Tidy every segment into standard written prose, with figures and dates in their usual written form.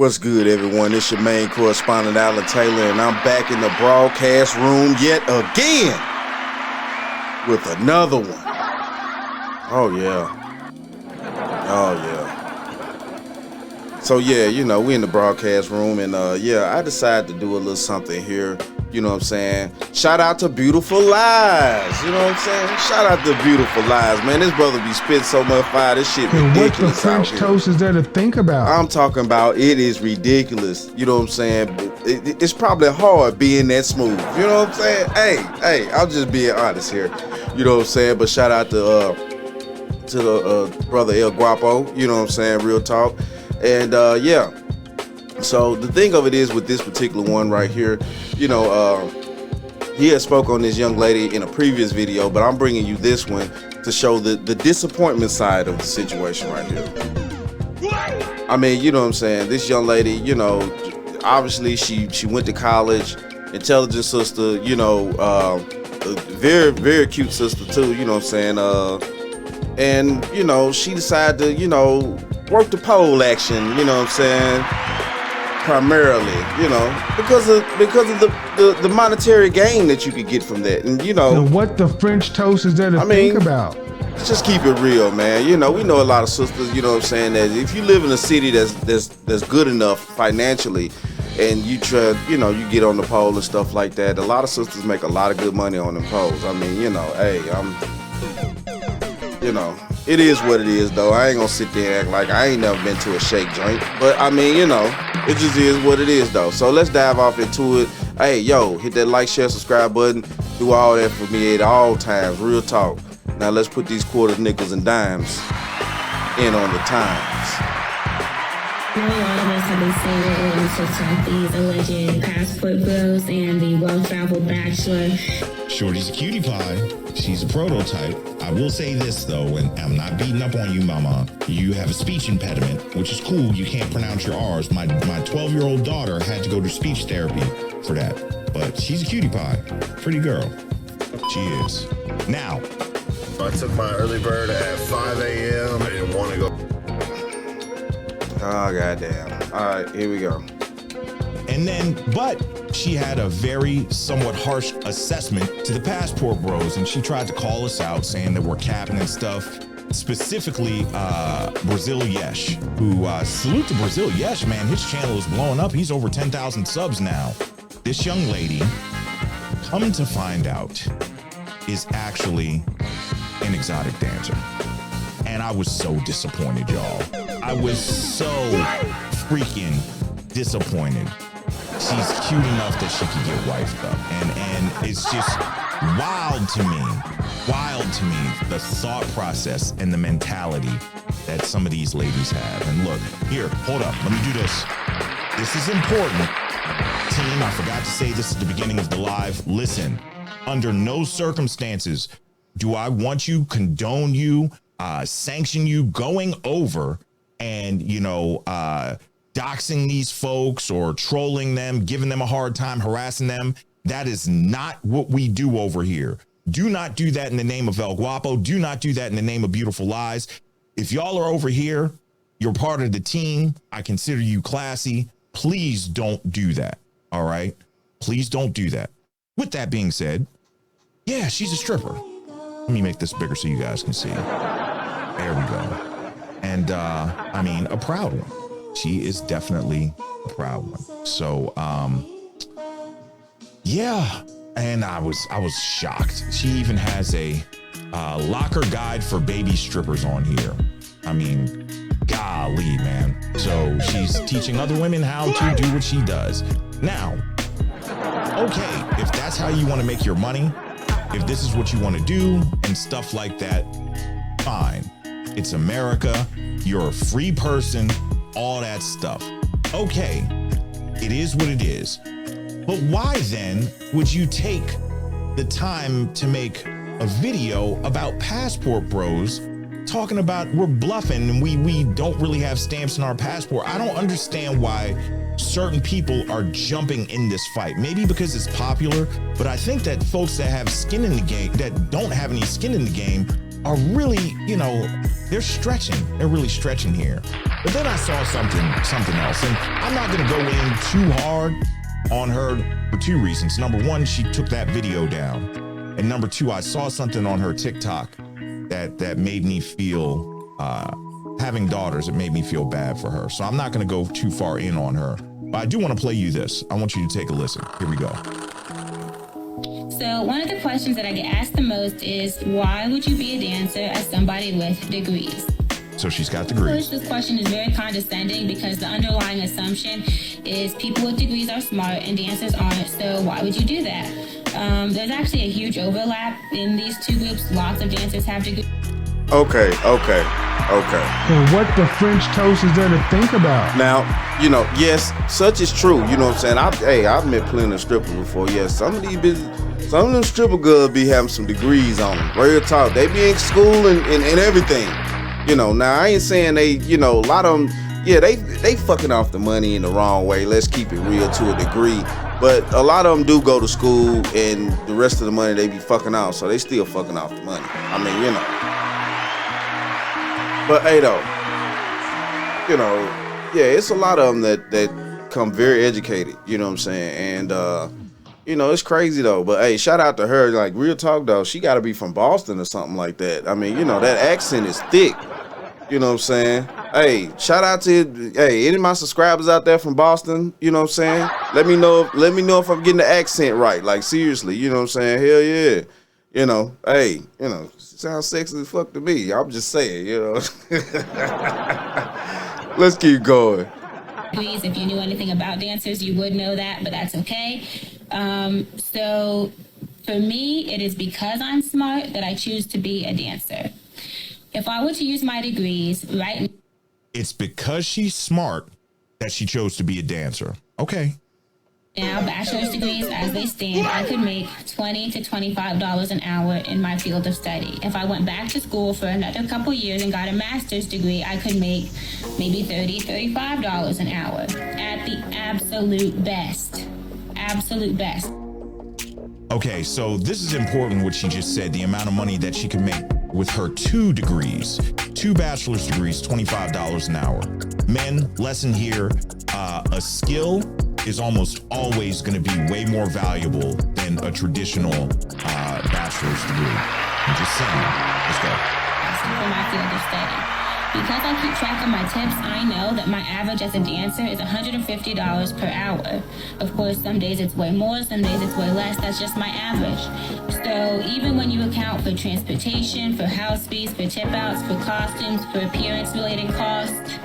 What's good, everyone? It's your main correspondent, Alan Taylor, and I'm back in the broadcast room yet again with another one. Oh, yeah. So, yeah, you know, we in the broadcast room, and, I decided to do a little something here. You know what I'm saying? Shout out to Beautiful Lies. You know what I'm saying? Shout out to Beautiful Lies, man. This brother be spitting so much fire. This shit ridiculous. And what the French toast is there to think about? I'm talking about it is ridiculous. You know what I'm saying? It's probably hard being that smooth. You know what I'm saying? Hey, I'm just being honest here. You know what I'm saying? But shout out to the brother El Guapo. You know what I'm saying? Real talk. And so the thing of it is with this particular one right here, you know, he had spoke on this young lady in a previous video, but I'm bringing you this one to show the disappointment side of the situation right here. I mean, you know what I'm saying? This young lady, you know, obviously she went to college, intelligent sister, you know, very, very cute sister too, you know what I'm saying? And, you know, she decided to, you know, work the pole action, you know what I'm saying? Primarily, you know, because of the monetary gain that you could get from that, and you know. And what the French toast is there to think about? Just keep it real, man. You know, we know a lot of sisters. You know what I'm saying? That if you live in a city that's good enough financially, and you try, you know, you get on the pole and stuff like that. A lot of sisters make a lot of good money on them poles. I mean, you know, hey, you know. It is what it is, though. I ain't gonna sit there and act like I ain't never been to a shake joint. But, I mean, you know, it just is what it is, though. So let's dive off into it. Hey, yo, hit that like, share, subscribe button. Do all that for me at all times. Real talk. Now let's put these quarters, nickels, and dimes in on the times. A lot of us have been saying on TikTok, these alleged passport bros and the well-traveled bachelor. Shorty's a cutie pie. She's a prototype. I will say this, though, and I'm not beating up on you, mama. You have a speech impediment, which is cool. You can't pronounce your R's. My 12-year-old daughter had to go to speech therapy for that. But she's a cutie pie. Pretty girl. She is. Now. I took my early bird at 5 a.m. I didn't want to go. Oh, goddamn. All right, here we go. And then, but she had a very somewhat harsh assessment to the passport bros, and she tried to call us out saying that we're capping and stuff. Specifically, Brazil Yesh, who salute to Brazil Yesh, man. His channel is blowing up. He's over 10,000 subs now. This young lady, come to find out, is actually an exotic dancer. And I was so disappointed, y'all. I was so freaking disappointed. She's cute enough that she could get wifed up. And it's just wild to me, the thought process and the mentality that some of these ladies have. And look, here, hold up, let me do this. This is important. Team, I forgot to say this at the beginning of the live. Listen, under no circumstances do I want you, condone you, sanction you going over and, you know, doxing these folks or trolling them, giving them a hard time, harassing them. That is not what we do over here. Do not do that in the name of El Guapo. Do not do that in the name of Beautiful Lies. If y'all are over here, you're part of the team. I consider you classy. Please don't do that. All right. Please don't do that. With that being said, yeah, she's a stripper. Let me make this bigger so you guys can see. There we go. And I mean, a proud one. She is definitely a proud one. So, yeah. And I was shocked. She even has a locker guide for baby strippers on here. I mean, golly, man. So she's teaching other women how to do what she does. Now, okay, if that's how you want to make your money, if this is what you want to do and stuff like that, fine. It's America. You're a free person. All that stuff. Okay, it is what it is. But why then would you take the time to make a video about passport bros talking about we're bluffing and we don't really have stamps in our passport? I don't understand why certain people are jumping in this fight. Maybe because it's popular, but I think that folks that have skin in the game, that don't have any skin in the game, are really, you know, they're stretching. They're really stretching here. But then I saw something else. And I'm not going to go in too hard on her for two reasons. Number one, she took that video down. And number two, I saw something on her TikTok that made me feel, having daughters, it made me feel bad for her. So I'm not going to go too far in on her. But I do want to play you this. I want you to take a listen. Here we go. So one of the questions that I get asked the most is, why would you be a dancer as somebody with degrees? So she's got Of degrees. course, this question is very condescending because the underlying assumption is people with degrees are smart and dancers aren't, so why would you do that? There's actually a huge overlap in these two groups. Lots of dancers have degrees. Okay. And what the French toast is there to think about? Now, you know, yes, such is true. You know what I'm saying? I've met plenty of strippers before. Yes, some of them stripper girls be having some degrees on them. Real talk. They be in school and everything. You know, now I ain't saying they, you know, a lot of them, yeah, they fucking off the money in the wrong way. Let's keep it real to a degree. But a lot of them do go to school and the rest of the money they be fucking off. So they still fucking off the money. I mean, you know. But hey, though, you know, yeah, it's a lot of them that come very educated, you know what I'm saying? And, you know, it's crazy, though. But, hey, shout out to her. Like, real talk, though, she got to be from Boston or something like that. I mean, you know, that accent is thick, you know what I'm saying? Hey, shout out to, hey, any of my subscribers out there from Boston, you know what I'm saying? Let me know if I'm getting the accent right. Like, seriously, you know what I'm saying? Hell yeah. You know, hey, you know, sounds sexy as fuck to me. I'm just saying, you know. Let's keep going. If you knew anything about dancers, you would know that, but that's okay. So for me, it is because I'm smart that I choose to be a dancer. If I were to use my degrees right It's because she's smart that she chose to be a dancer. Okay. now, bachelor's degrees as they stand, I could make $20 to $25 an hour in my field of study. If I went back to school for another couple years and got a master's degree, I could make maybe $30, $35 an hour at the absolute best. Absolute best. Okay, so this is important what she just said, the amount of money that she can make with her 2 degrees, 2 bachelor's degrees, $25 an hour. Men, lesson here, a skill is almost always going to be way more valuable than a traditional bachelor's degree. I'm just saying. Let's go. For my field of study. Because I keep track of my tips, I know that my average as a dancer is $150 per hour. Of course, some days it's way more, some days it's way less. That's just my average. So even when you account for transportation, for house fees, for tip outs, for costumes, for appearance-related costs,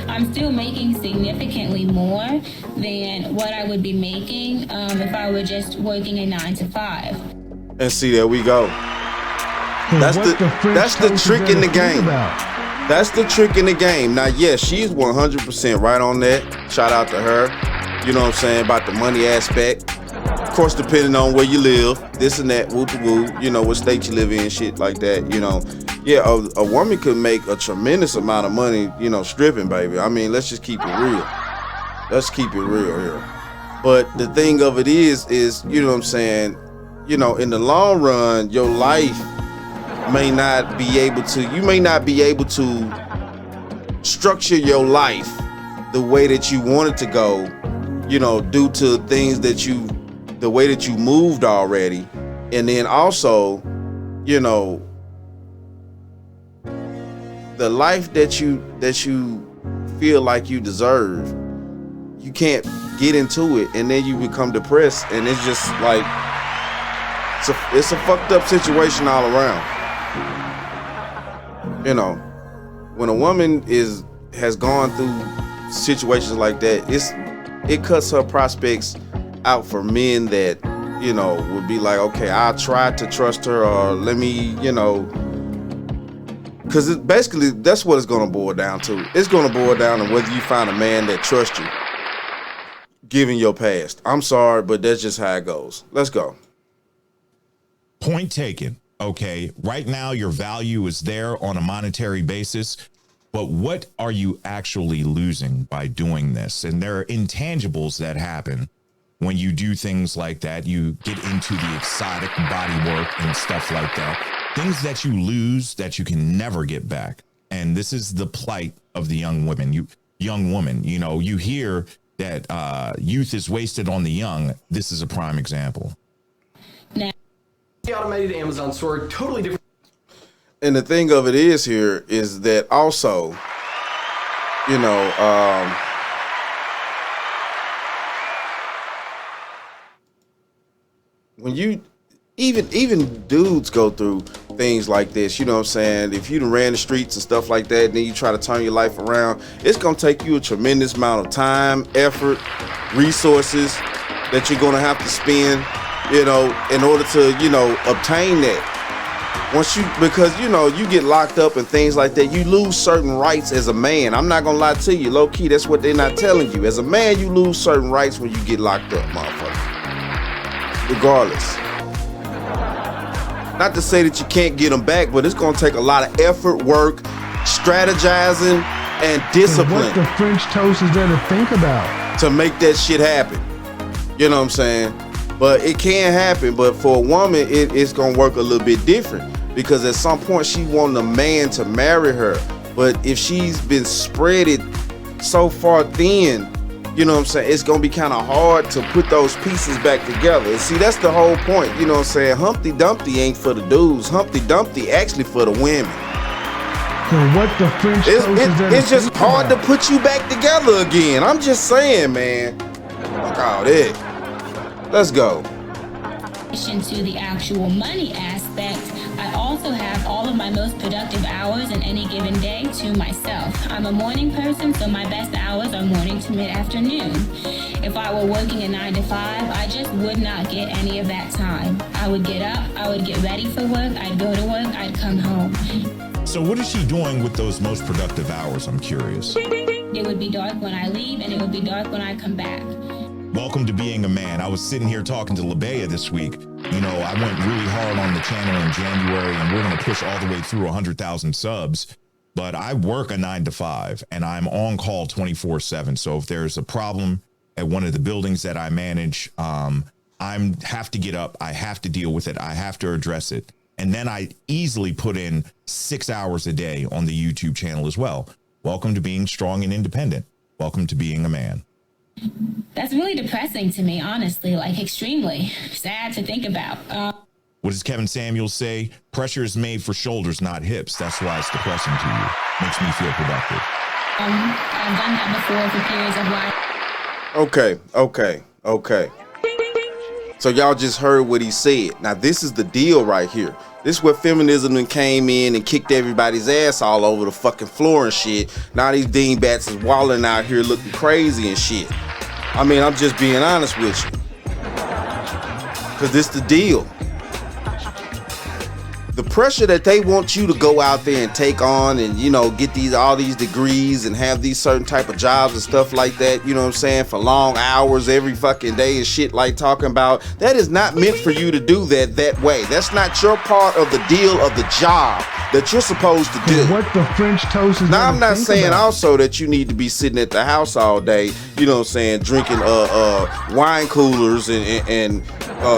I'm still making significantly more than what I would be making if I were just working a 9 to 5. And see, there we go. That's the trick in the game. That's the trick in the game. Now, yes, she's 100% right on that. Shout out to her. You know what I'm saying? About the money aspect. Of course, depending on where you live, this and that, woo-woo, you know, what state you live in, shit like that, you know. Yeah, a woman could make a tremendous amount of money, you know, stripping, baby. I mean, let's just keep it real. Let's keep it real here. But the thing of it is, you know what I'm saying? You know, in the long run, your life may not be able to structure your life the way that you want it to go, you know, due to things the way that you moved already. And then also, you know, the life that you feel like you deserve, you can't get into it, and then you become depressed, and it's just like it's a fucked up situation all around. You know, when a woman has gone through situations like that, it cuts her prospects out for men that, you know, would be like, okay, I'll try to trust her, or let me, you know, because basically that's what it's going to boil down to. It's going to boil down to whether you find a man that trusts you, given your past. I'm sorry, but that's just how it goes. Let's go. Point taken. Okay, right now your value is there on a monetary basis, but what are you actually losing by doing this? And there are intangibles that happen when you do things like that, you get into the exotic body work and stuff like that. Things that you lose that you can never get back. And this is the plight of the young women. You know, you hear that youth is wasted on the young. This is a prime example. Now, the automated Amazon store, totally different. And the thing of it is here is that also, you know, when you even dudes go through things like this, you know what I'm saying? If you done ran the streets and stuff like that, and then you try to turn your life around, it's gonna take you a tremendous amount of time, effort, resources that you're gonna have to spend, you know, in order to, you know, obtain that. Because you know, you get locked up and things like that, you lose certain rights as a man. I'm not gonna lie to you, low key, that's what they're not telling you. As a man, you lose certain rights when you get locked up, motherfucker. Regardless. Not to say that you can't get them back, but it's gonna take a lot of effort, work, strategizing, and discipline. What the French toast is there to think about? To make that shit happen. You know what I'm saying? But it can happen, but for a woman, it's gonna work a little bit different. Because at some point, she wants a man to marry her. But if she's been spreaded so far thin, you know what I'm saying, it's gonna be kind of hard to put those pieces back together. And see, that's the whole point, you know what I'm saying? Humpty Dumpty ain't for the dudes. Humpty Dumpty actually for the women. So what the French toast is there It's just hard to put you back together again. I'm just saying, man. Fuck all that. Let's go. To the actual money aspect, I also have all of my most productive hours in any given day to myself. I'm a morning person, so my best hours are morning to mid-afternoon. If I were working a 9 to 5, I just would not get any of that time. I would get up, I would get ready for work, I'd go to work, I'd come home. So what is she doing with those most productive hours? I'm curious. It would be dark when I leave, and it would be dark when I come back. Welcome to being a man. I was sitting here talking to LaBea this week. You know, I went really hard on the channel in January, and we're going to push all the way through 100,000 subs. But I work a 9 to 5, and I'm on call 24/7. So if there's a problem at one of the buildings that I manage, I have to get up. I have to deal with it. I have to address it. And then I easily put in 6 hours a day on the YouTube channel as well. Welcome to being strong and independent. Welcome to being a man. That's really depressing to me, honestly, like extremely sad to think about. What does Kevin Samuels say? Pressure is made for shoulders, not hips. That's why it's depressing to you. Makes me feel productive. I've done that before for periods of life. Okay. So y'all just heard what he said. Now this is the deal right here. This is where feminism then came in and kicked everybody's ass all over the fucking floor and shit. Now these dingbats is walling out here looking crazy and shit. I mean, I'm just being honest with you. Cause this the deal. The pressure that they want you to go out there and take on and, you know, get all these degrees and have these certain type of jobs and stuff like that, you know what I'm saying, for long hours every fucking day and shit like talking about, that is not meant for you to do that way. That's not your part of the deal of the job that you're supposed to do. What the French toast is now, I'm not saying about. Also that you need to be sitting at the house all day, you know what I'm saying, drinking wine coolers and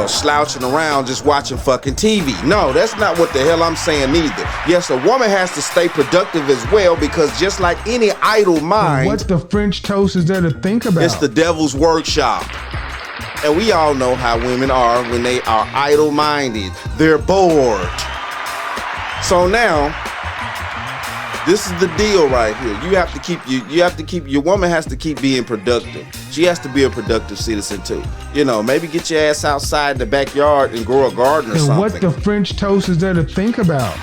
slouching around just watching fucking TV. No, that's not what the hell I'm saying either. Yes, a woman has to stay productive as well, because just like any idle mind, what the French toast is there to think about? It's the devil's workshop. And we all know how women are when they are idle-minded. They're bored. So now, this is the deal right here. Your woman has to keep being productive. She has to be a productive citizen too. You know, maybe get your ass outside in the backyard and grow a garden or something. What the French toast is there to think about?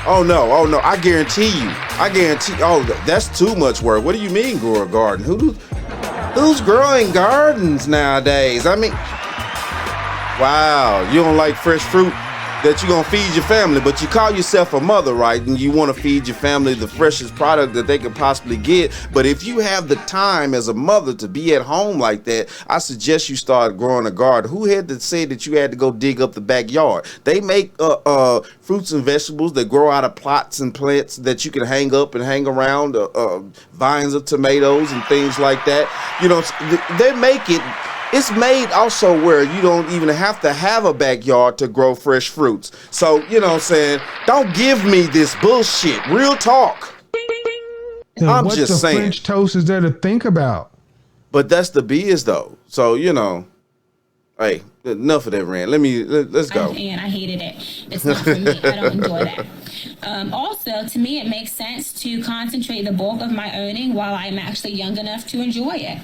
Oh no, I guarantee you. Oh, that's too much work. What do you mean grow a garden? Who's growing gardens nowadays? I mean, wow, you don't like fresh fruit that you're gonna feed your family, but you call yourself a mother, right? And you want to feed your family the freshest product that they could possibly get. But if you have the time as a mother to be at home like that, I suggest you start growing a garden. Who had to say that you had to go dig up the backyard? They make fruits and vegetables that grow out of plots and plants that you can hang up and hang around, vines of tomatoes and things like that. You know, they make it It's made also where you don't even have to have a backyard to grow fresh fruits. So, you know what I'm saying? Don't give me this bullshit. Real talk. I'm what just the saying. French toast is there to think about? But that's the biz though. So, you know, hey, enough of that rant. Let's go. And I hated it. It's not for me. I don't enjoy that. Also, to me, it makes sense to concentrate the bulk of my earning while I'm actually young enough to enjoy it.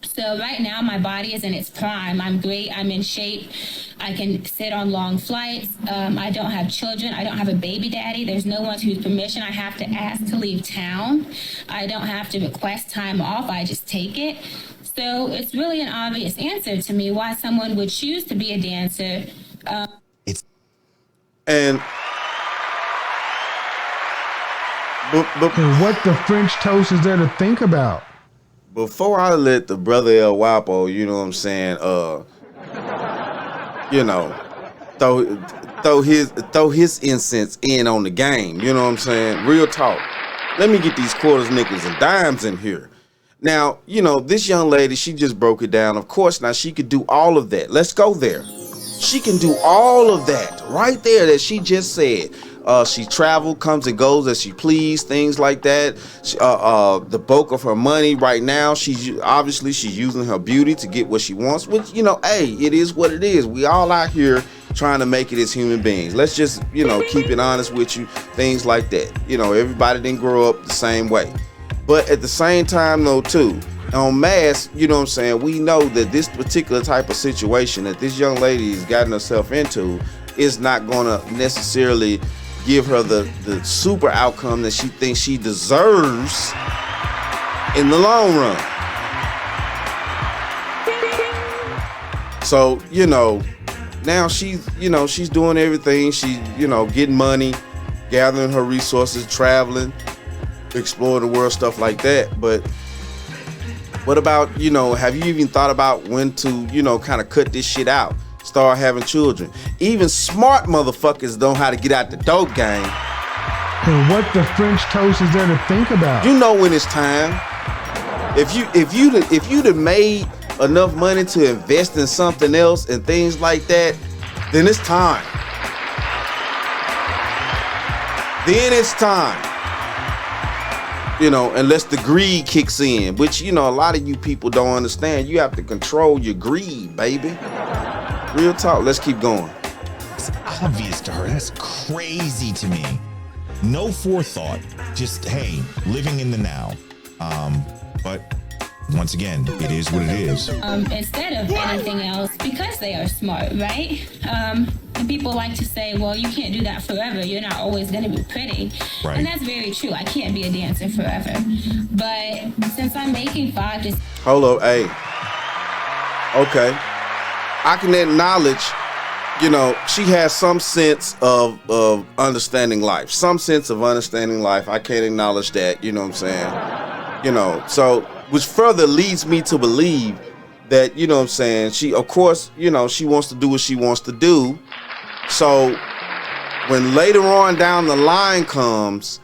So right now, my body is in its prime. I'm great. I'm in shape. I can sit on long flights. I don't have children. I don't have a baby daddy. There's no one whose permission I have to ask to leave town. I don't have to request time off. I just take it. So it's really an obvious answer to me why someone would choose to be a dancer. And what the French toast is there to think about? Before I let the brother El Wapo, you know what I'm saying, you know, throw his incense in on the game, you know what I'm saying? Real talk. Let me get these quarters, nickels, and dimes in here. Now, you know, this young lady, she just broke it down. Of course, now she could do all of that. Let's go there. She can do all of that right there that she just said. She traveled, comes and goes as she please, things like that. The bulk of her money right now, she's using her beauty to get what she wants, which, you know, hey, it is what it is. We all out here trying to make it as human beings. Let's just, you know, keep it honest with you, things like that. You know, everybody didn't grow up the same way. But at the same time, though, too, en masse, you know what I'm saying, we know that this particular type of situation that this young lady has gotten herself into is not going to necessarily give her the super outcome that she thinks she deserves in the long run. So, you know, now she's doing everything. She's, you know, getting money, gathering her resources, traveling, exploring the world, stuff like that. But what about, you know, have you even thought about when to, you know, kind of cut this shit out? Start having children. Even smart motherfuckers know how to get out the dope game. And what the French toast is there to think about? You know when it's time. If you'd have made enough money to invest in something else and things like that, then it's time. Then it's time. You know, unless the greed kicks in, which, you know, a lot of you people don't understand. You have to control your greed, baby. Real talk. Let's keep going. It's obvious to her. That's crazy to me. No forethought. Just, hey, living in the now. But once again, it is what it is. Instead of anything else, because they are smart, right? And people like to say, well, you can't do that forever. You're not always going to be pretty. Right. And that's very true. I can't be a dancer forever. But since I'm making Hold up, hey. Okay. I can acknowledge, you know, she has some sense of understanding life. Some sense of understanding life. I can't acknowledge that, you know what I'm saying? You know, so, which further leads me to believe that, you know what I'm saying, she, of course, you know, she wants to do what she wants to do. So, when later on down the line comes,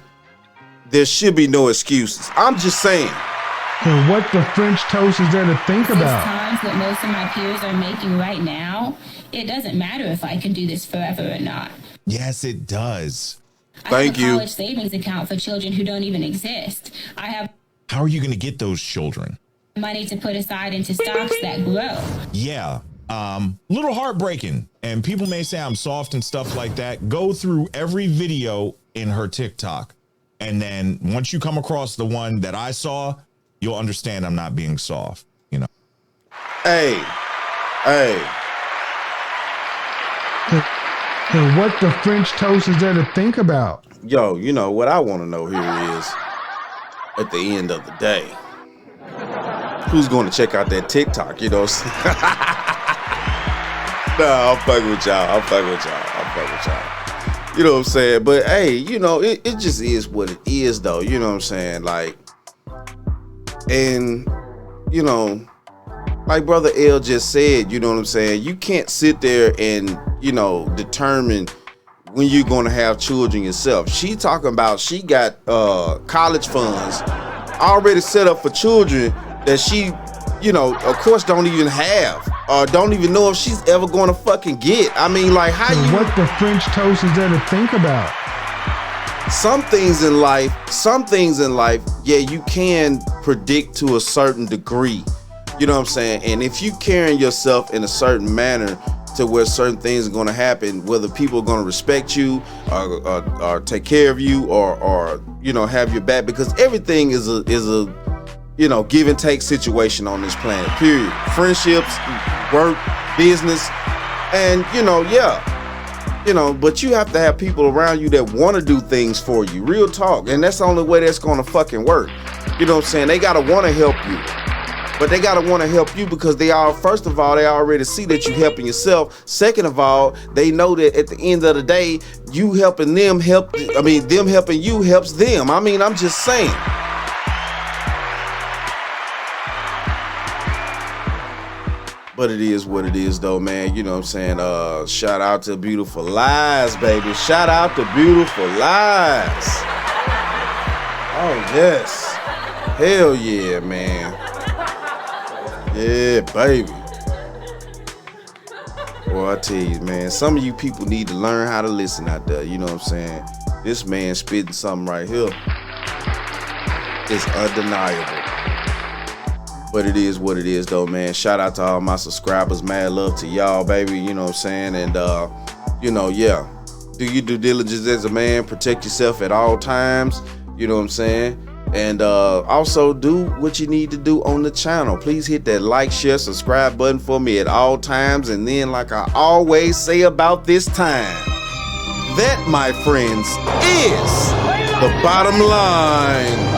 there should be no excuses. I'm just saying. And what the French toast is there to think about? times what most of my peers are making right now, it doesn't matter if I can do this forever or not. Yes, it does. Thank you. I have a college savings account for children who don't even exist. I have How are you going to get those children? money to put aside into stocks that grow. Yeah. Little heartbreaking. And people may say I'm soft and stuff like that. Go through every video in her TikTok. And then once you come across the one that I saw, you'll understand I'm not being soft, you know. Hey. And what the French toast is there to think about? Yo, you know what I want to know here is, at the end of the day, who's going to check out that TikTok, you know what I'm saying? Nah, I'm fucking with y'all. You know what I'm saying? But hey, you know, it just is what it is though, you know what I'm saying? Like, and, you know, like Brother L just said, you know what I'm saying? You can't sit there and, you know, determine when you're going to have children yourself. She talking about she got college funds already set up for children that she, of course, don't even have, or don't even know if she's ever going to fucking get. I mean, like, how you... What the French toast is there to think about? Some things in life, yeah, you can predict to a certain degree. You know what I'm saying? And if you carrying yourself in a certain manner to where certain things are going to happen, whether people are going to respect you or take care of you or have your back, because everything is a give and take situation on this planet, period. Friendships, work, business, and but you have to have people around you that want to do things for you, real talk. And that's the only way that's going to fucking work. You know what I'm saying? They got to want to help you. But they got to want to help you because first of all, they already see that you helping yourself. Second of all, they know that at the end of the day, you helping them them helping you helps them. I mean, I'm just saying. But it is what it is, though, man. You know what I'm saying? Shout out to Beautiful Lies, baby. Shout out to Beautiful Lies. Oh, yes. Hell yeah, man. Yeah, baby. Boy, I tell you, man, some of you people need to learn how to listen out there. You know what I'm saying? This man spitting something right here. It's undeniable. But it is what it is, though, man. Shout out to all my subscribers. Mad love to y'all, baby. You know what I'm saying? And, yeah. Do your due diligence as a man. Protect yourself at all times. You know what I'm saying? And also do what you need to do on the channel. Please hit that like, share, subscribe button for me at all times. And then, like I always say about this time, that, my friends, is the bottom line.